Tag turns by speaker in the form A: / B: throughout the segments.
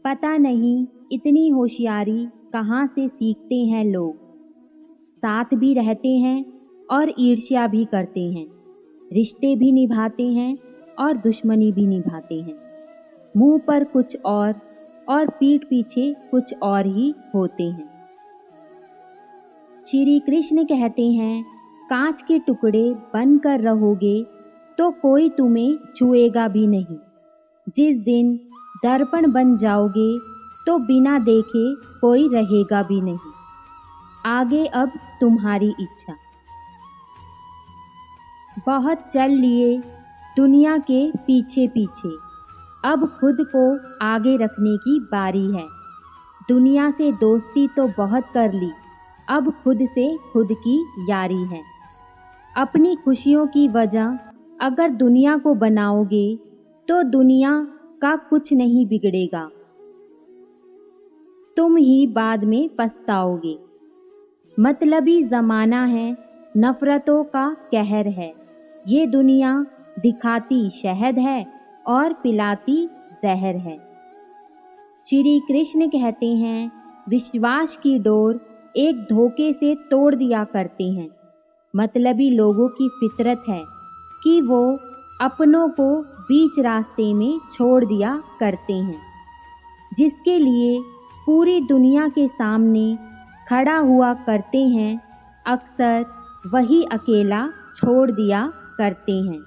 A: पता नहीं इतनी होशियारी कहाँ से सीखते हैं लोग। साथ भी रहते हैं और ईर्ष्या भी करते हैं, रिश्ते भी निभाते हैं और दुश्मनी भी निभाते हैं। मुंह पर कुछ और पीठ पीछे कुछ और ही होते हैं। श्री कृष्ण कहते हैं, कांच के टुकड़े बनकर रहोगे तो कोई तुम्हें छुएगा भी नहीं। जिस दिन दर्पण बन जाओगे तो बिना देखे कोई रहेगा भी नहीं। आगे अब तुम्हारी इच्छा। बहुत चल लिए दुनिया के पीछे पीछे, अब खुद को आगे रखने की बारी है। दुनिया से दोस्ती तो बहुत कर ली, अब खुद से खुद की यारी है। अपनी खुशियों की वजह अगर दुनिया को बनाओगे तो दुनिया का कुछ नहीं बिगड़ेगा, तुम ही बाद में पछताओगे। मतलबी ज़माना है, नफ़रतों का कहर है। ये दुनिया दिखाती शहद है और पिलाती जहर है। श्री कृष्ण कहते हैं, विश्वास की डोर एक धोखे से तोड़ दिया करते हैं। मतलबी लोगों की फितरत है कि वो अपनों को बीच रास्ते में छोड़ दिया करते हैं। जिसके लिए पूरी दुनिया के सामने खड़ा हुआ करते हैं, अक्सर वही अकेला छोड़ दिया करते हैं।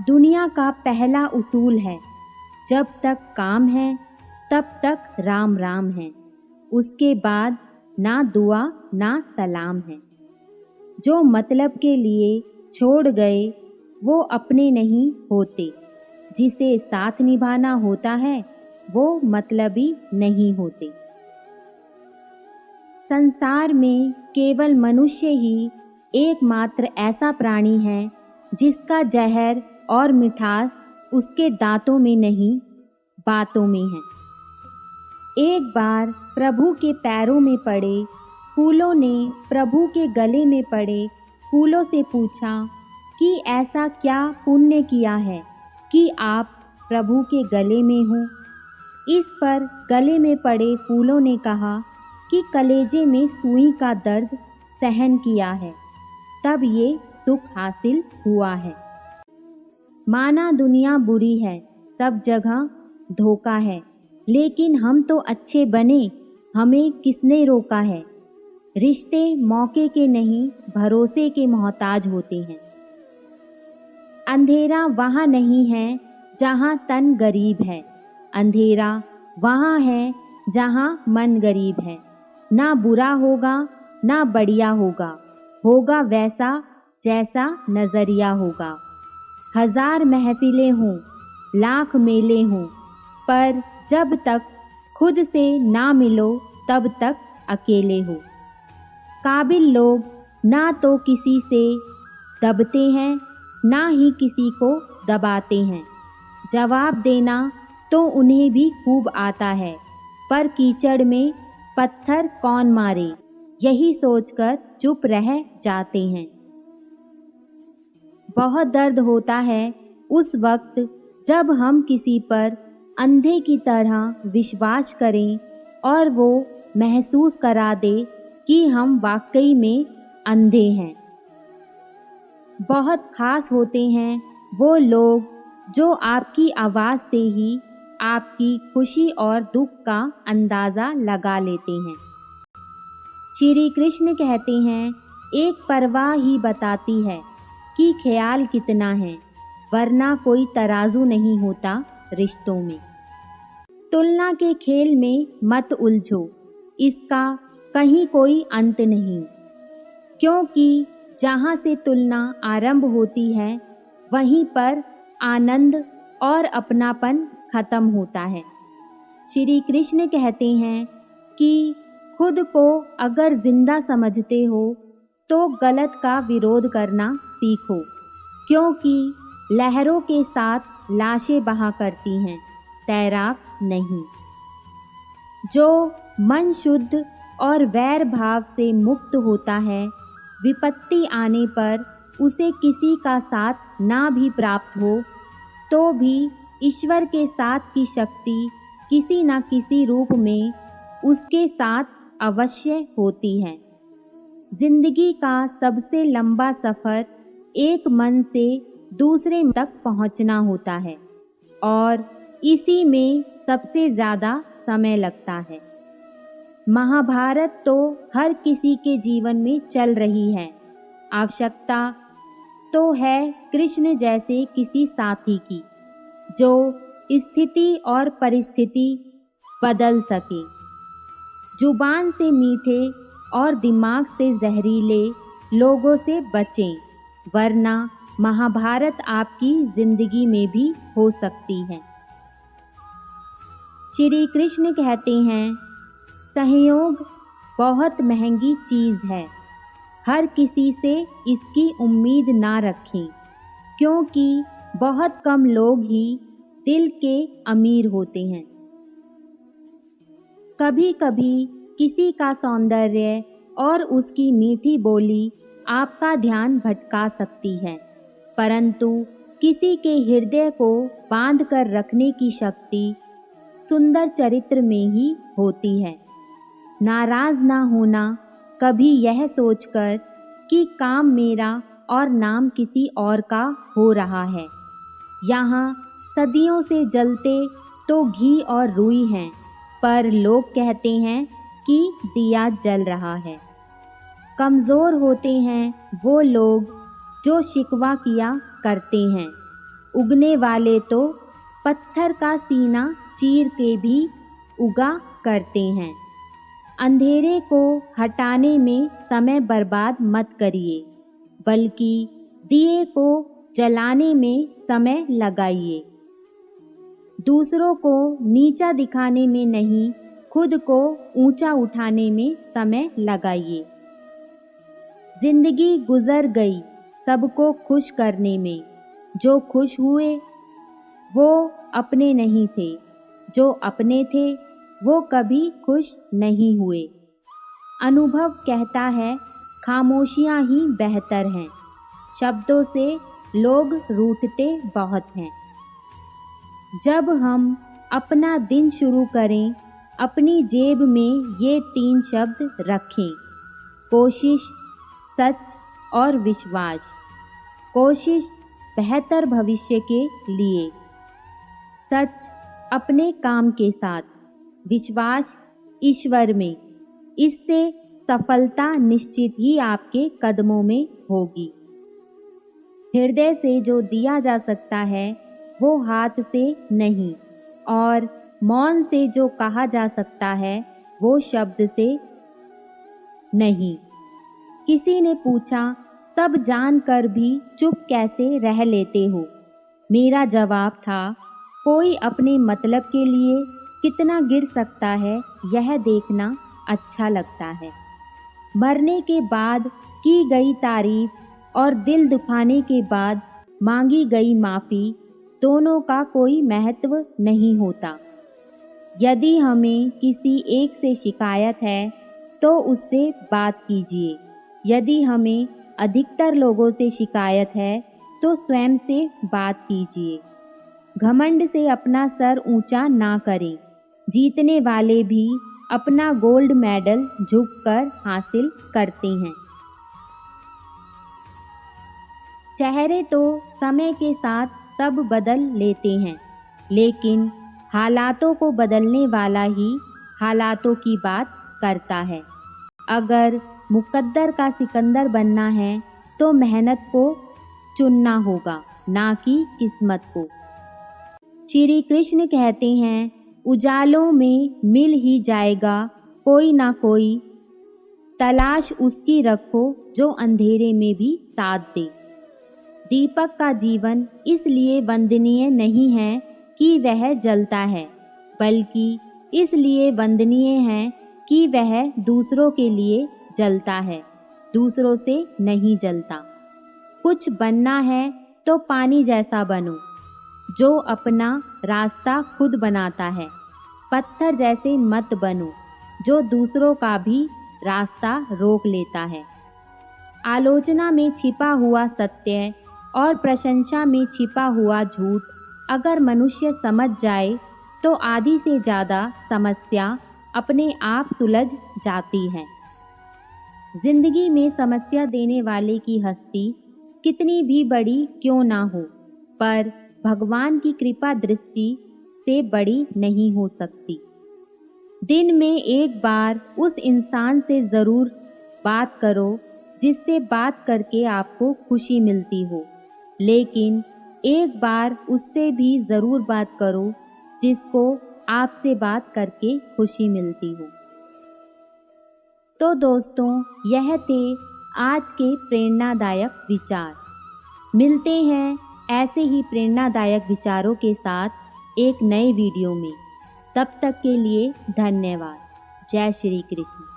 A: दुनिया का पहला उसूल है, जब तक काम है तब तक राम राम है। उसके बाद ना दुआ ना सलाम है। जो मतलब के लिए छोड़ गए वो अपने नहीं होते। जिसे साथ निभाना होता है वो मतलबी नहीं होते। संसार में केवल मनुष्य ही एकमात्र ऐसा प्राणी है जिसका जहर और मिठास उसके दांतों में नहीं, बातों में है। एक बार प्रभु के पैरों में पड़े फूलों ने प्रभु के गले में पड़े फूलों से पूछा कि ऐसा क्या पुण्य किया है कि आप प्रभु के गले में हो। इस पर गले में पड़े फूलों ने कहा कि कलेजे में सुई का दर्द सहन किया है, तब ये सुख हासिल हुआ है। माना दुनिया बुरी है, सब जगह धोखा है, लेकिन हम तो अच्छे बने, हमें किसने रोका है। रिश्ते मौके के नहीं भरोसे के मोहताज होते हैं। अंधेरा वहाँ नहीं है जहाँ तन गरीब है, अंधेरा वहाँ है जहाँ मन गरीब है। ना बुरा होगा ना बढ़िया होगा, होगा वैसा जैसा नजरिया होगा। हजार महफिलें हों लाख मेले हों, पर जब तक खुद से ना मिलो तब तक अकेले हो। काबिल लोग ना तो किसी से दबते हैं ना ही किसी को दबाते हैं। जवाब देना तो उन्हें भी खूब आता है, पर कीचड़ में पत्थर कौन मारे, यही सोचकर चुप रह जाते हैं। बहुत दर्द होता है उस वक्त जब हम किसी पर अंधे की तरह विश्वास करें और वो महसूस करा दे कि हम वाकई में अंधे हैं। बहुत खास होते हैं वो लोग जो आपकी आवाज़ से ही आपकी खुशी और दुख का अंदाज़ा लगा लेते हैं। श्री कृष्ण कहते हैं, एक परवाह ही बताती है कि ख्याल कितना है, वरना कोई तराजू नहीं होता रिश्तों में। तुलना के खेल में मत उलझो, इसका कहीं कोई अंत नहीं, क्योंकि जहाँ से तुलना आरंभ होती है वहीं पर आनंद और अपनापन खत्म होता है। श्री कृष्ण कहते हैं कि खुद को अगर जिंदा समझते हो तो गलत का विरोध करना सीखो, क्योंकि लहरों के साथ लाशें बहा करती हैं, तैराक नहीं। जो मन शुद्ध और वैर भाव से मुक्त होता है, विपत्ति आने पर उसे किसी का साथ ना भी प्राप्त हो तो भी ईश्वर के साथ की शक्ति किसी न किसी रूप में उसके साथ अवश्य होती है। जिंदगी का सबसे लंबा सफ़र एक मन से दूसरे तक पहुंचना होता है और इसी में सबसे ज़्यादा समय लगता है। महाभारत तो हर किसी के जीवन में चल रही है। आवश्यकता तो है कृष्ण जैसे किसी साथी की जो स्थिति और परिस्थिति बदल सके। जुबान से मीठे और दिमाग से जहरीले लोगों से बचें, वरना महाभारत आपकी जिंदगी में भी हो सकती है। श्री कृष्ण कहते हैं, सहयोग बहुत महंगी चीज़ है। हर किसी से इसकी उम्मीद ना रखें, क्योंकि बहुत कम लोग ही दिल के अमीर होते हैं। कभी कभी किसी का सौंदर्य और उसकी मीठी बोली आपका ध्यान भटका सकती है, परंतु किसी के हृदय को बांध कर रखने की शक्ति सुंदर चरित्र में ही होती है। नाराज ना होना कभी यह सोचकर कि काम मेरा और नाम किसी और का हो रहा है। यहाँ सदियों से जलते तो घी और रुई हैं, पर लोग कहते हैं कि दिया जल रहा है। कमज़ोर होते हैं वो लोग जो शिकवा किया करते हैं। उगने वाले तो पत्थर का सीना चीर के भी उगा करते हैं। अंधेरे को हटाने में समय बर्बाद मत करिए, बल्कि दिए को जलाने में समय लगाइए। दूसरों को नीचा दिखाने में नहीं, खुद को ऊंचा उठाने में समय लगाइए। जिंदगी गुजर गई सबको खुश करने में। जो खुश हुए वो अपने नहीं थे, जो अपने थे वो कभी खुश नहीं हुए। अनुभव कहता है खामोशियां ही बेहतर हैं। शब्दों से लोग रूठते बहुत हैं। जब हम अपना दिन शुरू करें, अपनी जेब में ये 3 शब्द रखें: कोशिश, सच और विश्वास। कोशिश बेहतर भविष्य के लिए, सच अपने काम के साथ, विश्वास ईश्वर में। इससे सफलता निश्चित ही आपके कदमों में होगी। हृदय से जो दिया जा सकता है वो हाथ से नहीं, और मौन से जो कहा जा सकता है वो शब्द से नहीं। किसी ने पूछा, तब जानकर भी चुप कैसे रह लेते हो? मेरा जवाब था, कोई अपने मतलब के लिए कितना गिर सकता है यह देखना अच्छा लगता है। मरने के बाद की गई तारीफ और दिल दुखाने के बाद मांगी गई माफ़ी, दोनों का कोई महत्व नहीं होता। यदि हमें किसी एक से शिकायत है तो उससे बात कीजिए। यदि हमें अधिकतर लोगों से शिकायत है तो स्वयं से बात कीजिए। घमंड से अपना सर ऊंचा ना करें। जीतने वाले भी अपना गोल्ड मेडल झुककर हासिल करते हैं। चेहरे तो समय के साथ सब बदल लेते हैं, लेकिन हालातों को बदलने वाला ही हालातों की बात करता है। अगर मुकद्दर का सिकंदर बनना है तो मेहनत को चुनना होगा, ना कि किस्मत को। श्री कृष्ण कहते हैं, उजालों में मिल ही जाएगा कोई ना कोई, तलाश उसकी रखो जो अंधेरे में भी साथ दे। दीपक का जीवन इसलिए वंदनीय नहीं है कि वह जलता है, बल्कि इसलिए वंदनीय है कि वह दूसरों के लिए जलता है, दूसरों से नहीं जलता। कुछ बनना है तो पानी जैसा बनो, जो अपना रास्ता खुद बनाता है। पत्थर जैसे मत बनो, जो दूसरों का भी रास्ता रोक लेता है। आलोचना में छिपा हुआ सत्य और प्रशंसा में छिपा हुआ झूठ अगर मनुष्य समझ जाए तो आधी से ज़्यादा समस्या अपने आप सुलझ जाती हैं। जिंदगी में समस्या देने वाले की हस्ती कितनी भी बड़ी क्यों ना हो, पर भगवान की कृपा दृष्टि से बड़ी नहीं हो सकती। दिन में एक बार उस इंसान से ज़रूर बात करो जिससे बात करके आपको खुशी मिलती हो, लेकिन एक बार उससे भी ज़रूर बात करो जिसको आपसे बात करके खुशी मिलती हो। तो दोस्तों, यह थे आज के प्रेरणादायक विचार। मिलते हैं ऐसे ही प्रेरणादायक विचारों के साथ एक नए वीडियो में। तब तक के लिए धन्यवाद। जय श्री कृष्ण।